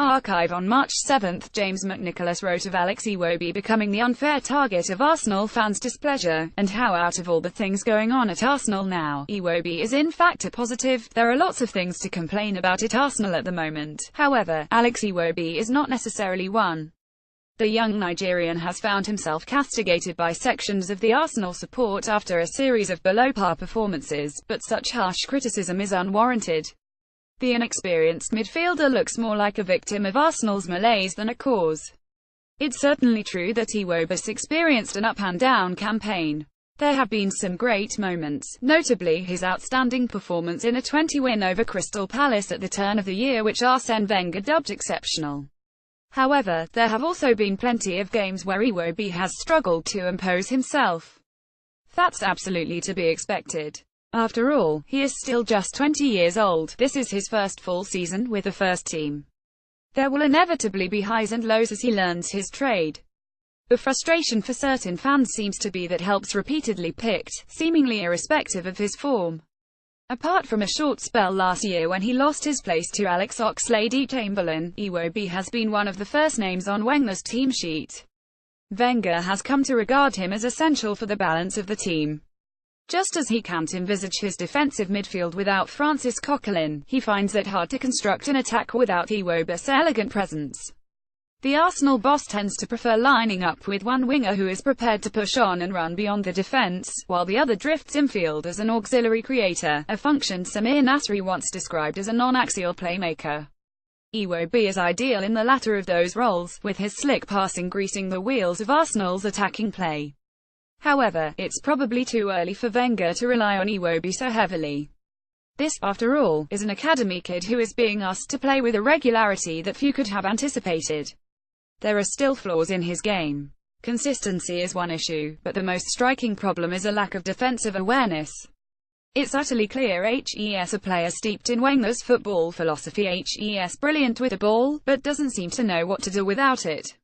Archive on March 7, James McNicholas wrote of Alex Iwobi becoming the unfair target of Arsenal fans' displeasure, and how out of all the things going on at Arsenal now, Iwobi is in fact a positive. There are lots of things to complain about at Arsenal at the moment. However, Alex Iwobi is not necessarily one. The young Nigerian has found himself castigated by sections of the Arsenal support after a series of below-par performances, but such harsh criticism is unwarranted. The inexperienced midfielder looks more like a victim of Arsenal's malaise than a cause. It's certainly true that Iwobi's experienced an up-and-down campaign. There have been some great moments, notably his outstanding performance in a 20-win over Crystal Palace at the turn of the year, which Arsene Wenger dubbed exceptional. However, there have also been plenty of games where Iwobi has struggled to impose himself. That's absolutely to be expected. After all, he is still just 20 years old. This is his first full season with the first team. There will inevitably be highs and lows as he learns his trade. The frustration for certain fans seems to be that helps repeatedly picked, seemingly irrespective of his form. Apart from a short spell last year when he lost his place to Alex Oxlade-Chamberlain, Iwobi has been one of the first names on Wenger's team sheet. Wenger has come to regard him as essential for the balance of the team. Just as he can't envisage his defensive midfield without Francis Coquelin, he finds it hard to construct an attack without Iwobi's elegant presence. The Arsenal boss tends to prefer lining up with one winger who is prepared to push on and run beyond the defence, while the other drifts infield as an auxiliary creator, a function Samir Nasri once described as a non-axial playmaker. Iwobi is ideal in the latter of those roles, with his slick passing greasing the wheels of Arsenal's attacking play. However, it's probably too early for Wenger to rely on Iwobi so heavily. This, after all, is an academy kid who is being asked to play with a regularity that few could have anticipated. There are still flaws in his game. Consistency is one issue, but the most striking problem is a lack of defensive awareness. It's utterly clear HES a player steeped in Wenger's football philosophy, HES brilliant with the ball, but doesn't seem to know what to do without it.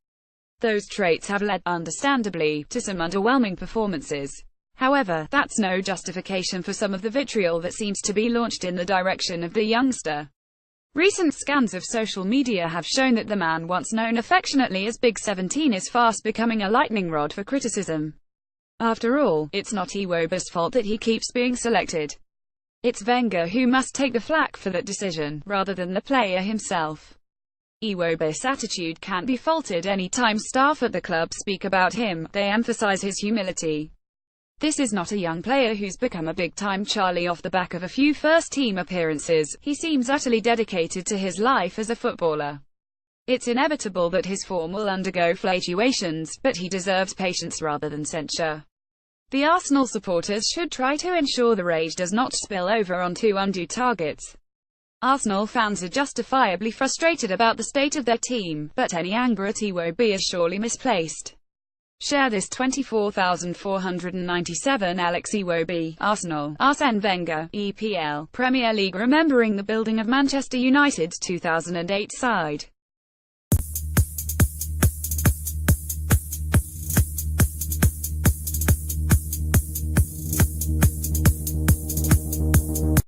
Those traits have led, understandably, to some underwhelming performances. However, that's no justification for some of the vitriol that seems to be launched in the direction of the youngster. Recent scans of social media have shown that the man once known affectionately as Big 17 is fast becoming a lightning rod for criticism. After all, it's not Iwobi's fault that he keeps being selected. It's Wenger who must take the flak for that decision, rather than the player himself. Iwobi's attitude can't be faulted. Any time staff at the club speak about him, they emphasize his humility. This is not a young player who's become a big-time Charlie off the back of a few first-team appearances. He seems utterly dedicated to his life as a footballer. It's inevitable that his form will undergo fluctuations, but he deserves patience rather than censure. The Arsenal supporters should try to ensure the rage does not spill over onto undue targets. Arsenal fans are justifiably frustrated about the state of their team, but any anger at Iwobi is surely misplaced. Share this. 24,497 Alex Iwobi, Arsenal, Arsene Wenger, EPL, Premier League. Remembering the building of Manchester United's 2008 side.